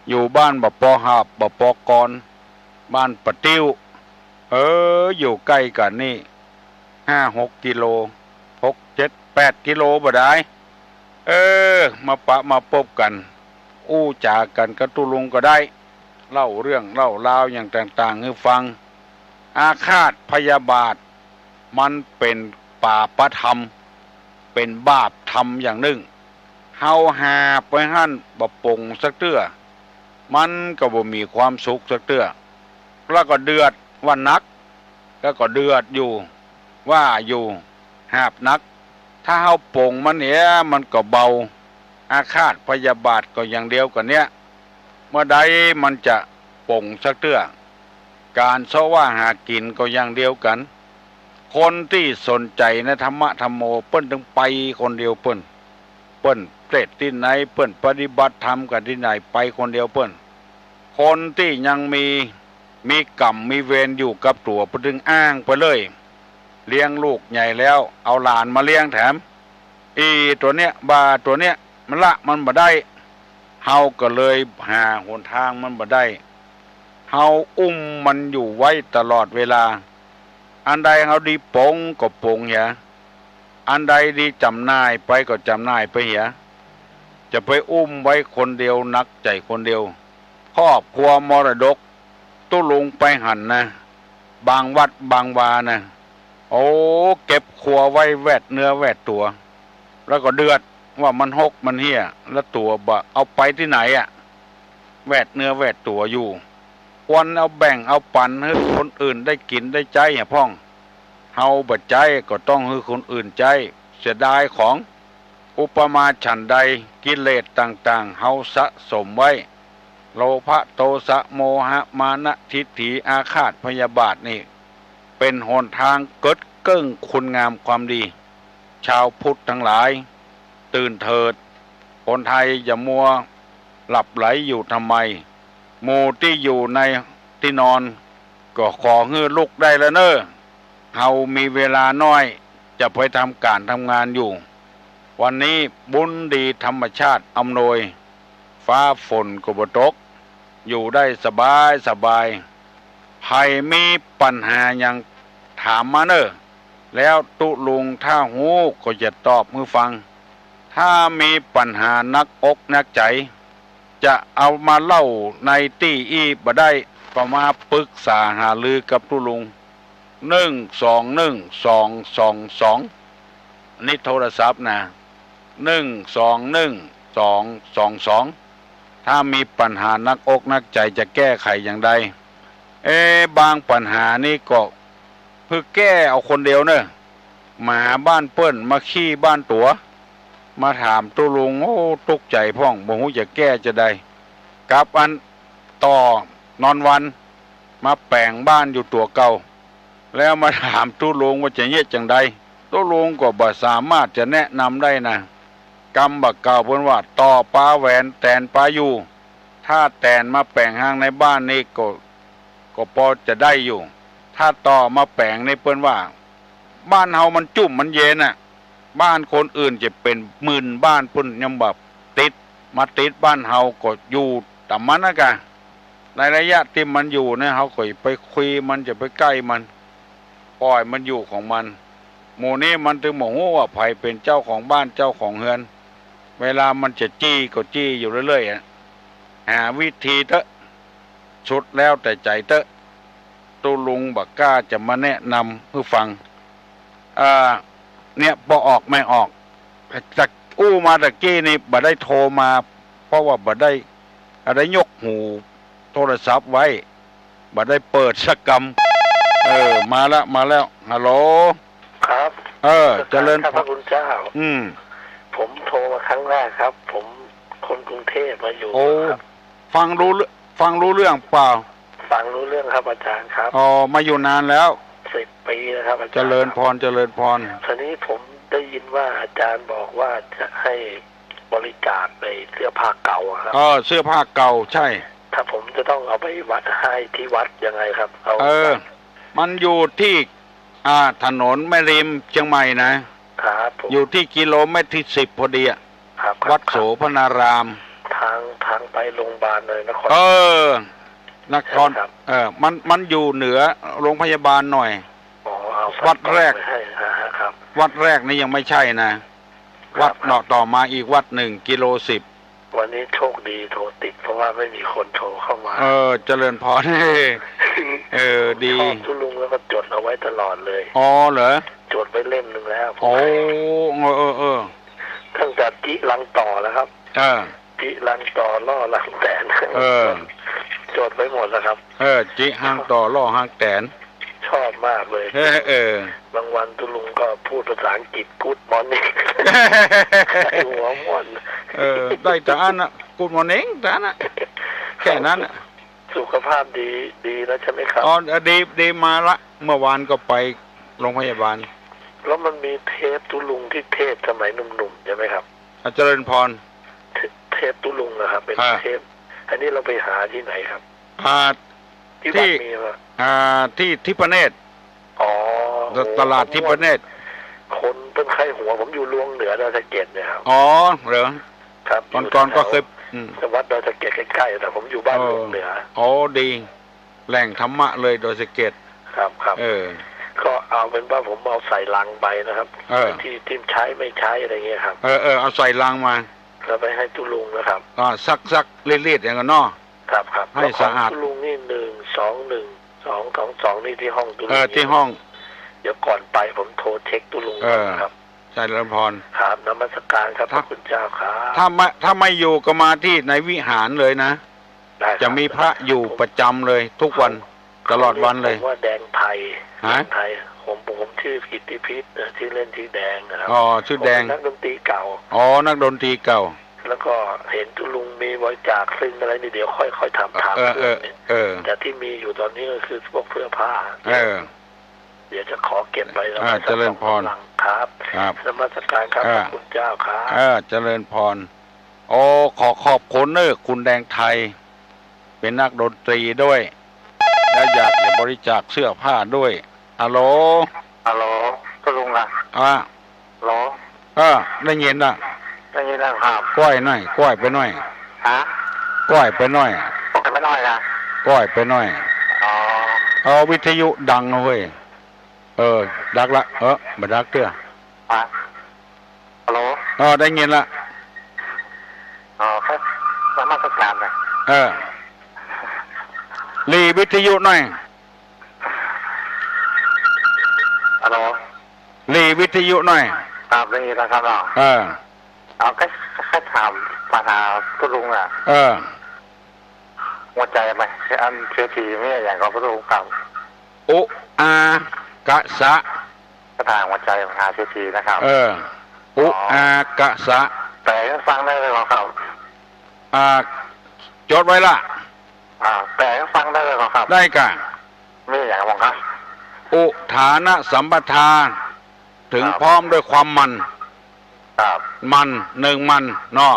อยู่บ้านบ่ปอหาบบ่ปอกรบ้านปะติ้วอยู่ใกล้กันนี่5-6 กิโล6-7-8 กิโลบ่ได้มาปะมาพบกันอู้จากันกับตุลุงก็ได้เล่าเรื่องเล่าราวอย่างต่างๆให้ฟังอาฆาตพยาบาทมันเป็นปาปธรรมเป็นบาปธรรมอย่างหนึ่งเฮาหาไปหั่นบ่ปงสักเตื้อมันก็บ่มีความสุขสักเตื้อแล้วก็เดือดว่านักแล้วก็เดือดอยู่ว่าอยู่หาบนักถ้าเฮาปงมันเนี่ยมันก็เบาอาฆาตพยาบาทก็อย่างเดียวกันเนี้ยเมื่อใดมันจะปงสักเตื้อการเสว่าหากินก็อย่างเดียวกันคนที่สนใจในธรรมะธรรมโมเปิ้นต้องไปคนเดียวเปิ้นเปรตที่ไหนเปิ้นปฏิบัติธรรมกันที่ไหนไปคนเดียวเปิ้นคนที่ยังมีกรรมมีเวรอยู่กับตัวเปิ้นถึงอ้างไปเลยเลี้ยงลูกใหญ่แล้วเอาหลานมาเลี้ยงแถมตัวเนี้ยตัวเนี้ยมันบ่ได้เฮาก็เลยหาหนทางมันบ่ได้เฮาอุ้มมันอยู่ไว้ตลอดเวลาอันใดเฮาดีปงก็ปงเหียอันใดดีจำนายไปก็จำนายไปเหียจะไปอุ้มไว้คนเดียวนักใจคนเดียวครอบครัวมรดกตู้ลงไปหันนะบางวัดบางวานะโอ้เก็บครัวไว้แวดเนื้อแวดตัวแล้วก็เดือดว่ามันหกมันเหี้ยแล้วตัวบะเอาไปที่ไหนอ่ะแวดเนื้อแวดตัวอยู่ควรเอาแบ่งเอาปันให้คนอื่นได้กินได้ใจอย่าพ่องเฮาบัดใจก็ต้องให้คนอื่นใจเสียดายของอุปมาฉันใดกิเลสต่างๆเฮาสะสมไว้โลภะโทสะโมหะมานะทิฏฐิอาฆาตพยาบาทนี่เป็นหนทางเกิดเกิ้งคุณงามความดีชาวพุทธทั้งหลายตื่นเถิดคนไทยอย่ามัวหลับไหลอยู่ทำไมหมู่ที่อยู่ในที่นอนก็ขอให้ลุกได้แล้วเนอะเฮามีเวลาน้อยจะไปทำการทำงานอยู่วันนี้บุญดีธรรมชาติอำนวยฟ้าฝนก็บ่ตกอยู่ได้สบายใครมีปัญหาอย่างถามมาเนอะแล้วตุลุงถ้าหูก็จะตอบมือฟังถ้ามีปัญหานักอกนักใจจะเอามาเล่าในตี้บ่ได้ก็มาปรึกษาหารือกับตุลุง1212222นี่โทรศัพท์นะ1212222ถ้ามีปัญหานักอกนักใจจะแก้ไขอย่างใดบางปัญหานี่ก็เพื่อแก้เอาคนเดียวเนอะมาบ้านเปิ้นมาขี้บ้านตัวมาถามตุลุงโอ้ตกใจพ่องบ่ฮู้จะแก้จะได้กับอันต่อนอนวันมาแปลงบ้านอยู่ตัวเก่าแล้วมาถามตุลุงว่าจะเฮ็ดจังใดตุลุงก็บ่สามารถจะแนะนำได้นะกรรมบักเก่าเพิ่นว่าต่อปลาแหวนแตนปลาอยู่ถ้าแตนมาแปลงห้างในบ้านนี่ก็พอจะได้อยู่ถ้าต่อมาแปลงในเปิ้นว่าบ้านเฮามันจุ่มมันเย็นน่ะบ้านคนอื่นจะเป็นหมื่นบ้านเปิ้นยังแบบติด มาติดบ้านเฮาก็อยู่แต่มันนะกะในระยะที่มันอยู่เนี่ยเฮาก็ไปคุยมันจะไปใกล้มันปล่อยมันอยู่ของมันหมู่นี้มันถึงบอกว่าไผเป็นเจ้าของบ้านเจ้าของเฮือน เวลามันจะจี้ก็จี้อยู่เรื่อยๆหาวิธีเถอะสุดแล้วแต่ใจเถอะตูลุงบักกล้าจะมาแนะนำให้ฟังเนี่ยพอออกไม่ออกจากอู้มาตะกี้นี่บ่ได้โทรมาเพราะว่าบ่ได้ยกหูโทรศัพท์ไว้บ่ได้เปิดสักกำมาแล้วฮัลโหลครับเจริญพระคุณเจ้าผมโทรมาครั้งแรกครับผมคนกรุงเทพมาอยู่ครับฟังรู้เรื่องเปล่าฟังรู้เรื่องครับอาจารย์ครับมาอยู่นานแล้ว10 ปีนะครับอาจารย์เจริญพรทีนี้ผมได้ยินว่าอาจารย์บอกว่าจะให้บริจาคในเสื้อผ้าเก่าครับเสื้อผ้าเก่าใช่ถ้าผมจะต้องเอาไปวัดให้ที่วัดยังไงครับมันอยู่ที่ถนนแม่ริมเชียงใหม่นะครับอยู่ที่กิโลเมตรที่10พอดีวัดโสพนารามทางไปโรงพยาบาลเลยนครนครมันอยู่เหนือโรงพยาบาลหน่อยวัดแรกวัดแรกนี่ยังไม่ใช่นะวัดต่อมาอีกวัด1 กิโล 10วันนี้โชคดีโทรติดเพราะว่าไม่มีคนโทรเข้ามาเจริญพรดีชอบทุลุงแล้วก็จดเอาไว้ตลอดเลยเหรอจดไว้เล่มนึงแล้วตั้งแต่จิลังต่อแล้วครับจิลังต่อล่อลังแตนจดไว้หมดแล้วครับจิหางต่อล่อหางแตนชอบมากเลยบางวันทุลุงก็พูดภาษาอังกฤษกู๊ดมอร์นิ่งหัวม่วนได้แต่อันน่ะกู๊ดมอร์นิ่งแต่อันน่ะแค่นั้นสุขภาพดีแล้วใช่ไหมครับดีมาละเมื่อวานก็ไปโรงพยาบาลแล้วมันมีเทปทุลุงที่เทศสมัยหนุ่มๆใช่ไหมครับเจริญพรเทปทุลุงนะครับเป็นเทปอันนี้เราไปหาที่ไหนครับที่วัดมีที่ทิพเนตรตลาดทิพเนตรคนเป็นไข้หัวผมอยู่ลวงเหนือดอยสะเก็ดเนี่ยครับเหรอครับก่อนก็เคยวัดดอยสะเก็ดใกล้ๆแต่ผมอยู่บ้านลวงเหนือดีแหล่งธรรมะเลยดอยสะเก็ดครับก็เอาเป็นว่าผมเอาใส่ลังไปนะครับที่ใช้ไม่ใช้อะไรเงี้ยครับเอาใส่ลังมาแล้วไปให้ตุลุงนะครับซักเรียดๆอย่างนั้นเนาะครับให้สะอาดตุลุงนี่12122นี่ที่ห้องตุลุงที่ห้องเดี๋ยวก่อนไปผมโทรเช็คตุลุงครับใช่แล้วพรครับนมัสการครับพระคุณเจ้าครับถ้าไม่อยู่ก็มาที่ในวิหารเลยนะจะมีพระอยู่ประจำเลยทุกวันตลอดวันเลยว่าแดงไทยผมชื่อกิตติพิษชื่อเล่นชื่อแดงนะครับชื่อแดงนักดนตรีเก่านักดนตรีเก่าแล้วก็เห็นตุลุงมีบริจาคซึ่งอะไรนี่เดี๋ยวค่อยถามแต่ที่มีอยู่ตอนนี้ก็คือพวกเสื้อผ้าเดี๋ยวจะขอเก็บไว้แล้วเจริญพรครับนมัสการครับพระคุณเจ้าครับเจริญพรขอขอบคุณคุณแดงไทยเป็นนักดนตรีด้วยและอยากจะบริจาคเสื้อผ้าด้วยฮัลโหลตุลุงนะฮัลโหลได้ยินนะได้ยินนะครับก้อยหน่อยก้อยไปหน่อยก้อยไปหน่อยไปหน่อยนะก้อยไปหน่อยวิทยุดังเว้ยดักละมาดักเตื้อฮัลโหลได้ยินละครับสามารถสักการนะรีวิทยุหน่อยฮัลโหลรีวิทยุหน่อยครับได้ยินแล้วครับเอาแค่ถามปัญหาตุลุงหัวใจไหมอันเชื้อผีไม่อย่างของตุลุงครับอุอากะสะกระถางหัวใจปัญหาเชื้อผีนะครับอุอากะสะแต่ฟังได้เลยครับจดไว้ละแต่ฟังได้เลยครับได้กะไม่อย่างมองครับอุฐานะสัมปทาถึงพร้อมด้วยความมันมัน1มันเนาะ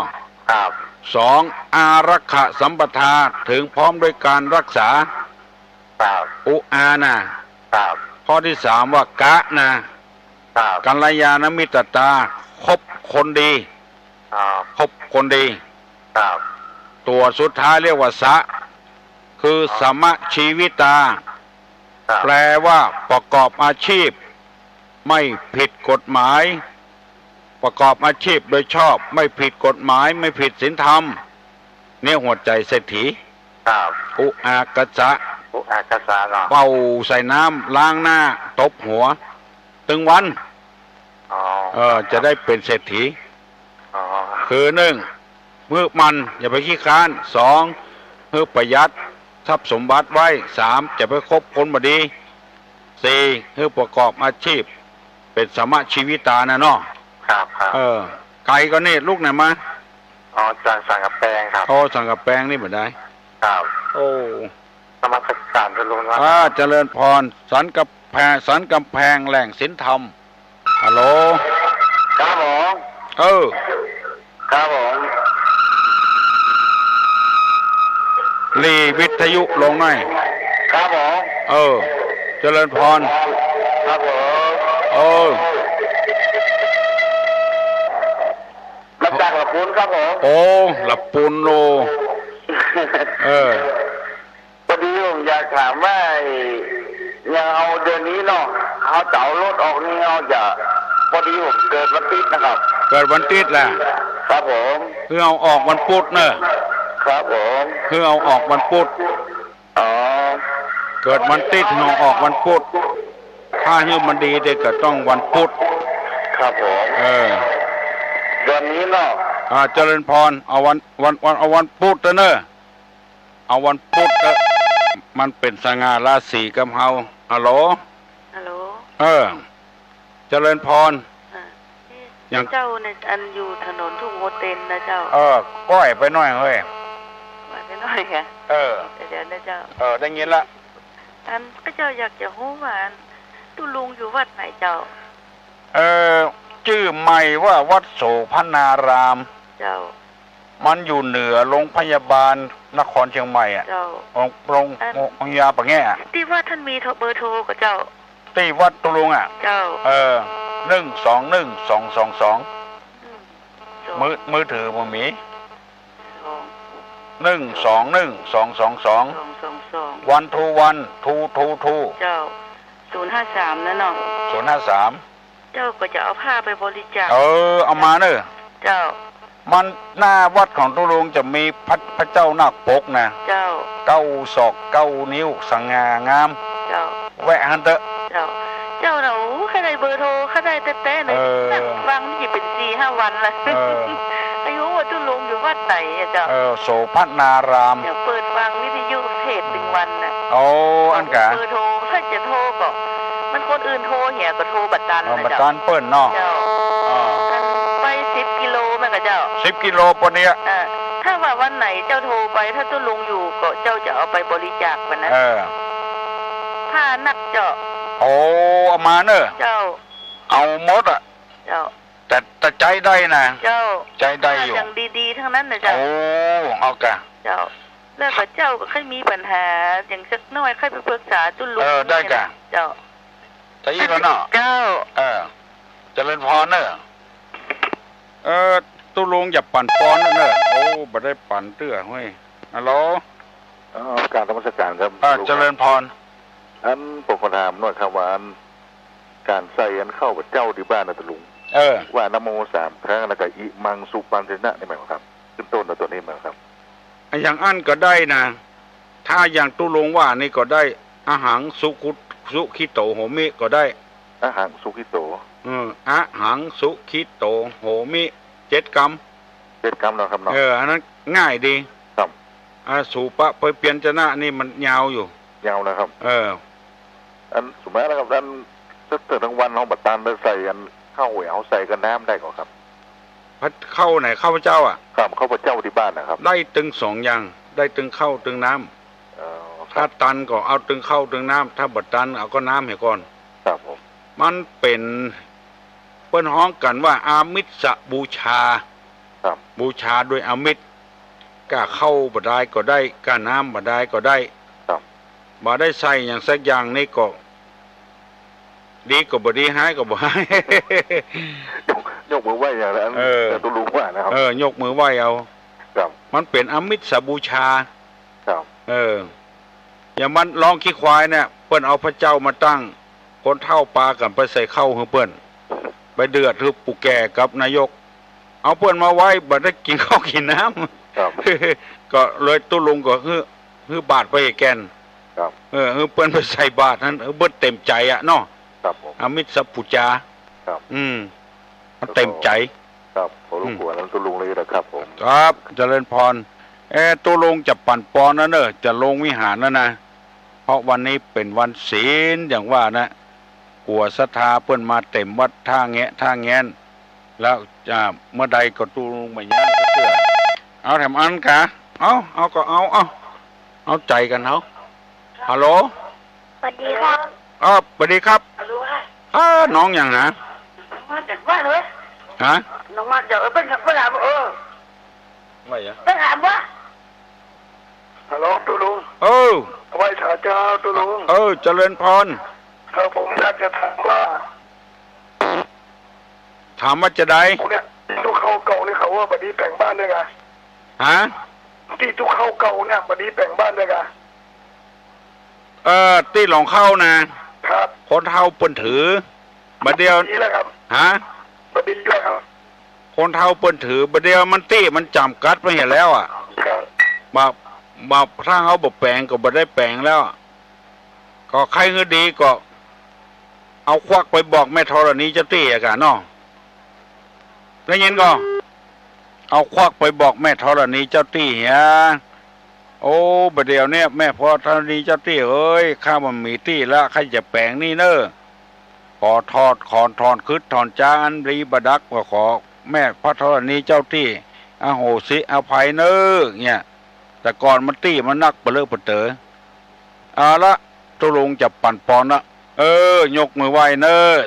2อารักขะสัมปทาถึงพร้อมด้วยการรักษาอุอานะข้อที่3ว่ากะนะกัลยาณมิตรตาคบคนดีคบคนดี ครับตัวสุดท้ายเรียกว่าสะคือสมะชีวิตาแปลว่าประกอบอาชีพไม่ผิดกฎหมายประกอบอาชีพโดยชอบไม่ผิดกฎหมายไม่ผิดศีลธรรมเนี่ยหัวใจเศรษฐีอุอากะจะเป่าใส่น้ำล้างหน้าตบหัวตึงวันจะได้เป็นเศรษฐีคือหนึ่งมือมันอย่าไปขี้ค้านสองเพื่อประหยัดทรัพย์สมบัติไว้สามจะไปคบคนบดีสี่เพื่อประกอบอาชีพเป็นสมะชีวิตานะเนาะครับไก่ก็นี่ลูกไหนมาจากสังกะแปงครับสังกะแปงนี่เหมือนได้ครับสมัครการจะลงว่าเจริญพรสันกำแพงแหล่งศีลธรรมฮัลโหลครับผมครับผมรีวิทยุลงหน่อยครับผมเจริญพรครับผมรับจากหลับปูนครับผมหลับปูนโลพอดีผมอยากถามว่ายังเอาเดือนนี้เนาะเอาเต่ารถออกนี่เอาจะพอดีผมเกิดวันติดนะครับเกิดวันติดแหละครับผมคือเอาออกวันพุธเนอะครับผมคือเอาออกวันพุธเกิดวันติดเอาออกวันพุธถ้าให้มันดีเด็กก็ต้องวันพุธครับผมเดือนนี้เนาะเจริญพรเอาวันพุธเนอะเอาวันพุธมันเป็นสง่าราศีกำเฮาฮัลโหลเจริญพรอย่างเจ้าในอันอยู่ถนนทุ่งโฮเทลนะเจ้าก้อยไปหน่อยเฮ้ยไปหน่อยค่ะเดี๋ยวนะเจ้าได้ยินละอันก็เจ้าอยากจะรู้ว่าตุลุงอยู่วัดไหนเจ้าชื่อใหม่ว่าวัดโสภณารามเจ้ามันอยู่เหนือโรงพยาบาลนครเชียงใหม่เจ้าโรงพยาบาลปะแง่ที่ว่าท่านมีเบอร์โทรกับเจ้าที่วัดตุลุงเจ้า12122มือถือมันมี1212222วันทูวันทูเจ้า053นั่นเนาะ053เจ้าก็จะเอาผ้าไปบริจาคเอามาเนอะเจ้ามันหน้าวัดของตุลุงจะมีพระเจ้านาคปกนะเจ้า9 ศอก 9 นิ้วสง่างามเจ้าแวะฮันเตอเจ้าหนูแค่ได้เบอร์โทรแค่ได้แต่เลยฟังนี่เป็น4-5 วันละอายุว่าตุลุงอยู่วัดไหนเจ้าโสภณารามเดี๋ยวเปิดฟังวิทยุเทศ1 วันน่ะอันกะเบอร์โทรถ้าจะโทรก็มันคนอื่นโทรเหี้ยก็โทรบัดตันนะบัดตันเปิ้นเนาะไป10 กิโลแม่กะเจ้า10 กิโลปนเนี้ยถ้าว่าวันไหนเจ้าโทรไปถ้าตุลุงอยู่ก็เจ้าจะเอาไปบริจาควันนั้นถ้านักเจ้าเอามาเนอะเจ้าเอาหมดเจ้าแต่ใจได้นะเจ้าใจได้อยู่อย่างดีๆทั้งนั้นนะเจ้าเอากะเจ้าแล้วก็เจ้าก็ค่อยมีปัญหาอย่างสักน้อยค่อยไปปรึกษาตุลุงได้กะเจ้าใจอีกแล้วเนาะเจ้าเจริญพรเนอะตุลุงอย่าปั่นปอนเนอะบ่ได้ปั่นเตื้อเฮ้ยฮัลโหลการธรรมสการครับเจริญพรปกติถามว่าการใส่เข้ากับเจ้าที่บ้านนะตุลุงว่านะโม3 ครั้งแล้วก็อิมังสุปันเทนะนี่หมายความครับขึ้นต้นตัวนี้หมายครับอย่างอันก็ได้นะถ้าอย่างตุลุงว่านี่ก็ได้อาหารสุขิโตโหมิก็ได้อาหารสุขิโตอาหารสุขิโตโหมิ7 กรัมนะครับเนาะอันนั้นง่ายดีครับสุปะเปเปลี่ยนจนะนี่มันยาวอยู่ยาวนะครับอันสมัยนะครับอันสักทั้งวันเราบัดตันไปใส่กันข้าวเหนียวใส่กันน้ำได้ก่อนครับเข้าไหนข้าวเจ้าครับข้าวเจ้าที่บ้านนะครับได้ตึง2 อย่างได้ตึงข้าวตึงน้ำถ้าตันก็เอาตึงข้าวตึงน้ำถ้าบัดตันเอาก็น้ำให้ก่อนครับผมมันเป็นเปิ้นฮ้องกันว่าอามิสบูชาบูชาด้วยอามิสกะเข้าบัดได้ก็ได้กะน้ำบัดได้ก็ได้บ่ได้ใส่อย่างสักอย่างนี่ก็ดีก็บ่ดีหายก็บ่หายยกมือไหว้อย่างนั้นแต่ตุลุงว่านะครับยกมือไหว้เอา มันเป็นอมิสบูชาอย่างมันลองขี้ควายเนี่ยเปิ้นเอาพระเจ้ามาตั้งคนเท่าปลากันไปใส่เข้าให้เปิ้นไปเดือดคือปู่แก่กับนายกเอาเปิ้นมาไว้บัดได้กินข้าวกินน้ำก็เลยตุลุงก็คือบาทไปแกนคือเปิ้นไปใส่บาทนั้นเบิ้นเต็มใจอะเนาะอมิสบูชามันเต็มใจครับผมรบกวนตุลุงเลยนะครับผมครับเจริญพรตุลุงจะปั่นปอนนั่นจะลงวิหารนั่นนะเพราะวันนี้เป็นวันศีลอย่างว่านะกัวศรัทธาเปิ้นมาเต็มวัดท่าแงนแล้วเมื่อใดก็ตุลุงไม่ย่างก็เชื่อเอาแถมอันกะเอาก็เอาใจกันเอาฮัลโหลสวัสดีครับสวัสดีครับน้องอย่างนะมาจากบ้านเลยฮะน้องมาจากเป็นถามไม่อะเป็นถามว่าฮัลโหลตุลุงไหว้พระเจ้าตุลุงเจริญพรครับผมอยากจะถามว่าจะได้เนี่ยทุกเข้าเก่านี่เขาว่าบัดนี้แปลงบ้านได้ไงที่ทุกเข้าเก่าเนี่ยบัดนี้แปลงบ้านได้ไงที่หลงเข้านะครับคนเท่าเปิ้นถือบัดเดียวนี่แหละครับบัดนี้ด้วยครับคนเท่าเปิ้นถือบัดเดียวมันตี้มันจำกัดไปเห็นแล้วมาถ้าเขาบอกแปลงก็บ่ได้แปลงแล้วก็ใครคือดีก็เอาควักไปบอกแม่ธรณีเจ้าตี้อะกันเนาะแล้วเย็นก็เอาควักไปบอกแม่ธรณีเจ้าตี้เฮียโอ้บัดเดียวเนี่ยแม่พ่อธรณีเจ้าตี้เอ้ยข้ามันมีตี้แล้วใครจะแปลงนี่เนอะขอถอนคืดถอนจานรีบดักว่าขอแม่พระธรณีเจ้าตี้อโหสิอภัยเนอะเนี่ยแต่ก่อนมันตี้มันนักเปลือกเปเต๋อละตุลุงจะปั่นปอนนะยกมือไหว้เนอะ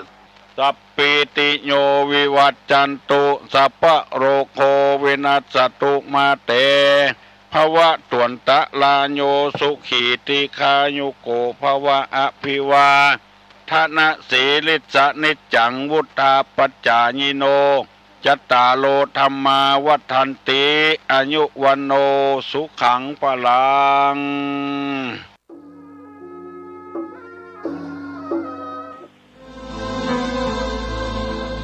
สัพพิติโยวิวัจจันตุสัพพะโรโควินัสตุมาเตภวะตวนตะลาโยสุขีติคายุโกภวะอภิวาทนะสีลิสะนิจังวุฒาปัจจายิโนจัตตาโลธรรมาวัฏันติอายุวันโนสุขังพลัง